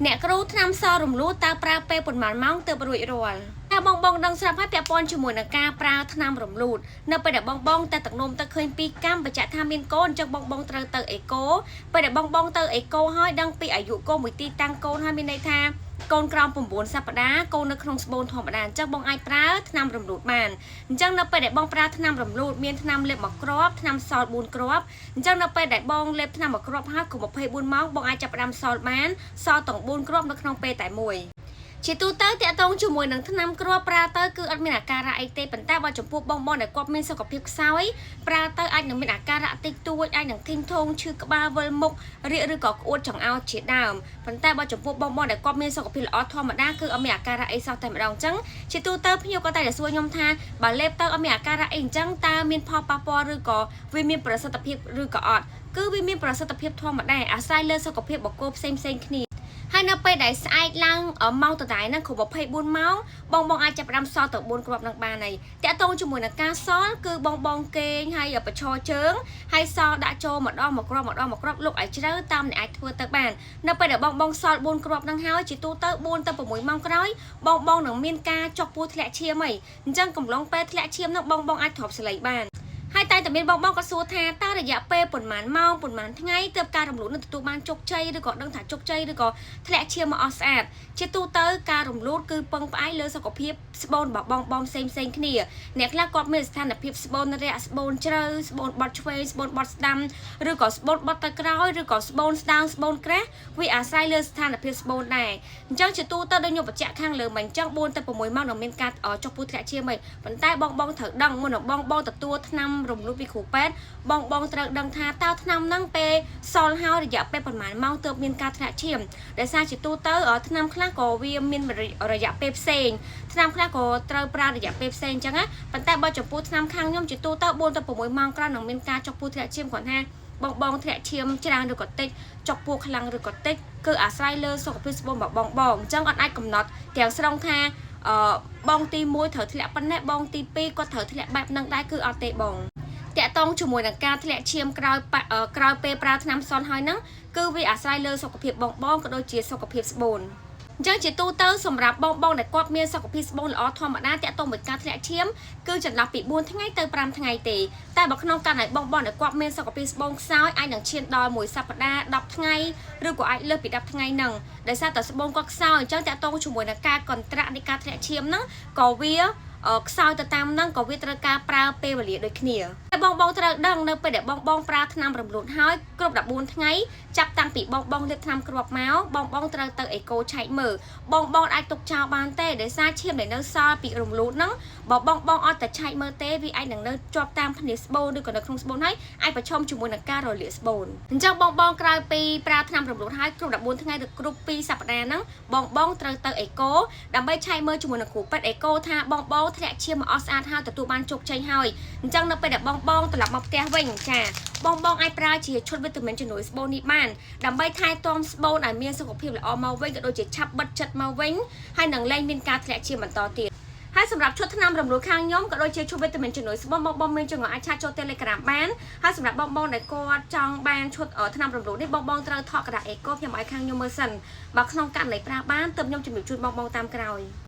អ្នកគ្រូថ្នាំសរំលូតតើប្រើពេលប៉ុន្មានម៉ោងទើបរួចរាល់តែបងបងដឹងស្រាប់ហើយពាក់ព័ន្ធជាមួយនឹងការប្រើថ្នាំរំលូតនៅពេលដែលបងបងតែទឹកនោមទៅឃើញពីកម្មបញ្ជាក់ថាមានកូនអញ្ចឹងបងបងត្រូវទៅអេកូពេលដែលបងបងទៅអេកូហើយដឹងពីអាយុកូនមួយទីតាំងកូនហើយមានន័យថាកូនក្រោម9សប្តាហ៍កូននៅក្នុងស្បូនធម្មតាអញ្ចឹងបងអាចប្រើថ្នាំរំលូតបានអញ្ចឹងនៅពេលដែលបងប្រើថ្នាំរំលូតមានថ្នាំលេបមួយគ្រាប់ថ្នាំសល់4គ្រាប់អញ្ចឹងនៅពេលដែលបងលេបថ្នាំមួយគ្រាប់ហើយគ្រប់24ម៉ោងបងអាចចាប់ផ្ដើមសល់បានសល់ទាំង4គ្រាប់នៅក្នុងពេលតែមួយជាទូទៅតាក់ទងជាមួយនឹងថ្នាំគ្រាប់ប្រើទៅគឺអត់មានអាការៈអីទេប៉ុន្តែបើចំពោះបងបងដែលគាត់មានសុខភាពខ្សោយប្រើទៅអាចនឹងមានអាការៈតិចតួចអាចនឹងធីងធងឈឺក្បាលវិលមុខរាគឬក៏ក្អួតចង្អោរជាដើមប៉ុន្តែបើចំពោះបងបងដែលគាត់មានសុខភាពល្អធម្មតាគឺអត់មានអាការៈអីសោះតែម្ដងអញ្ចឹងជាទូទៅភ្ញៀវគាត់តែសួរខ្ញុំថាបើលេបទៅអត់មានអាការៈអីអញ្ចឹងតើមានផលប៉ះពាល់ឬក៏វាមានប្រសិទ្ធភាពឬក៏អត់គឺវាមានប្រសិទ្ធភាពធម្មតាអាស្រ័យលើសុខភាពបុគ្គលផ្សេងគ្នាហើយនៅពេលដែលស្អែកឡើងម៉ោងតដែរហ្នឹងគ្រប់24ម៉ោងបងអាចចាប់ផ្ដើមសល់ទៅ4គ្រាប់នឹងបានហើយតាក់ទងជាមួយនឹងការសល់គឺបងគេងហើយបឈរជើងហើយសល់ដាក់ចូលម្ដងមួយគ្រាប់លុកឲ្យជ្រៅតាមអ្នកអាចធ្វើទៅបាននៅពេលដែលបងសល់4គ្រាប់នឹងហើយជាទូទៅ4ទៅ6ម៉ោងក្រោយបងនឹងមានការចុកពោះធ្លាក់ឈាមហីអញ្ចឹងកំឡុងពេលធ្លាក់ឈាមនឹងបងអាចទ្របសលៃបានហើយតែមានបងក៏សួរថាតើរយៈពេលប៉ុន្មានម៉ោងប៉ុន្មានថ្ងៃទើបការរំលូតនឹងទទួលបានជោគជ័យឬក៏ដឹងថាជោគជ័យឬក៏ធ្លាក់ឈាមមកអស់ស្អាតជាទូទៅការរំលូតគឺពឹងផ្អែកលើសុខភាពស្បូនរបស់បងផ្សេងគ្នាអ្នកខ្លះគាត់មានស្ថានភាពស្បូនរាក់ស្បូនជ្រៅស្បូនបត់ឆ្វេងស្បូនបត់ស្ដាំឬក៏ស្បូនបត់ទៅក្រោយឬក៏ស្បូនស្ដាងស្បូនក្រាស់វាអាស្រ័យលើស្ថានភាពស្បូនដែរអញ្ចឹងជាទូទៅដូចខ្ញុំបញ្ជាក់ខាងលើមិនអញ្ចឹង4ទៅ6ម៉ោងនឹងមានការចុះពោះធ្លាក់ឈាមហីប៉ុន្តែបងត្រូវដឹងមុននឹងបងទទួលថ្នាំរំលូតពីគ្រូពេទ្យបងត្រូវដឹងថាតើថ្នាំហ្នឹងពេលសល់ហើយរយៈពេលប្រហែលម៉ោងទើបមានការធ្លាក់ឈាមដោយសារជាទូទៅថ្នាំខ្លះក៏វាមានរយៈពេលផ្សេងថ្នាំខ្លះក៏ត្រូវប្រើរយៈពេលផ្សេងអញ្ចឹងណាប៉ុន្តែបើចំពោះថ្នាំខាងខ្ញុំជាទូទៅ4ទៅ6ម៉ោងក្រោយនឹងមានការចុកពោះធ្លាក់ឈាមគ្រាន់ថាបងធ្លាក់ឈាមច្រើនឬក៏តិចចុកពោះខ្លាំងឬក៏តិចគឺអាស្រ័យលើសុខភាពស្បូនរបស់បងអញ្ចឹងអត់អាចកំណត់ទាំងស្រុងថាបងទី1ត្រូវធ្លាក់ប៉ុណ្ណេះបងទី2គាត់ត្រូវធ្លាក់បែបហ្នឹងដែរគឺអត់ទេបងតាក់ទងជាមួយនឹងការធ្លាក់ឈាមក្រោយពេលប្រើថ្នាំសន់ហើយហ្នឹងគឺវាអាស្រ័យលើសុខភាពបងក៏ដូចជាសុខភាពស្បូនអញ្ចឹងជាទូទៅសម្រាប់បងដែលគាត់មានសុខភាពស្បូនល្អធម្មតាតាក់ទងមួយការធ្លាក់ឈាមគឺចន្លោះពី4ថ្ងៃទៅ5ថ្ងៃទេតែបើក្នុងករណីបងដែលគាត់មានសុខភាពស្បូនខ្សោយអាចនឹងឈានដល់1សប្តាហ៍10ថ្ងៃឬក៏អាចលើសពី10ថ្ងៃហ្នឹងដោយសារតែស្បូនគាត់ខ្សោយអញ្ចឹងតាក់ទងជាមួយនឹងការកន្ត្រាក់នៃការធ្លាក់ឈាមហ្នឹងក៏វាខ្សោយទៅតាមហ្នឹងក៏វាត្រូវការប្រើពេលវេលាដូចគ្នាតែបងត្រូវដឹងនៅពេលដែលបងប្រើថ្នាំរំលូតហើយគ្រប់14ថ្ងៃចាប់តាំងពីបងលេបថ្នាំគ្រាប់មកបងត្រូវទៅអេកូឆែកមើលបងអាចទុកចោលបានទេដោយសារឈាមដែលនៅសល់ពីរំលូតហ្នឹងបើបងអត់តែឆែកមើលទេវាអាចនឹងនៅជាប់តាមភ្នាស្បូនឬក៏នៅក្នុងស្បូនហើយអាចប្រឈមជាមួយនឹងការរលាកស្បូនអញ្ចឹងបងក្រោយពីប្រើថ្នាំរំលូតហើយគ្រប់14ថ្ងៃឬគ្រប់2សប្តាហ៍ហ្នឹងបងត្រូវទៅអេកូដើម្បីឆែកមើលជាមួយនឹងគ្រូពេទ្យអេកូថាបងធ្លាក់ឈាមមកអស់ស្អាតហើយទទួលបានជោគជ័យហើយអញ្ចឹងនៅពេលដែលបងត្រឡប់មកផ្ទះវិញចាបងអាចប្រើជាឈុតវីតាមីនជំនួយស្បូននេះបានដើម្បីថែទាំស្បូនឲ្យមានសុខភាពល្អមកវិញក៏ដូចជាឆាប់បិទចិត្តមកវិញហើយនឹងលែងមានការធ្លាក់ឈាមបន្តទៀតហើយសម្រាប់ឈុតថ្នាំរំលូតខាងខ្ញុំក៏ដូចជាឈុតវីតាមីនជំនួយស្បូនបងមានចំណងអាចឆាតចូល Telegram បានហើយសម្រាប់បងដែលគាត់ចង់បានឈុតថ្នាំរំលូតនេះបងត្រូវថតក្តារអេកូខ្ញុំឲ្យខាងខ្ញុំមើលសិនបើក្នុងករណីប្រើបានទើបខ្ញុំជំរាបជូនបងតាមក្រោយ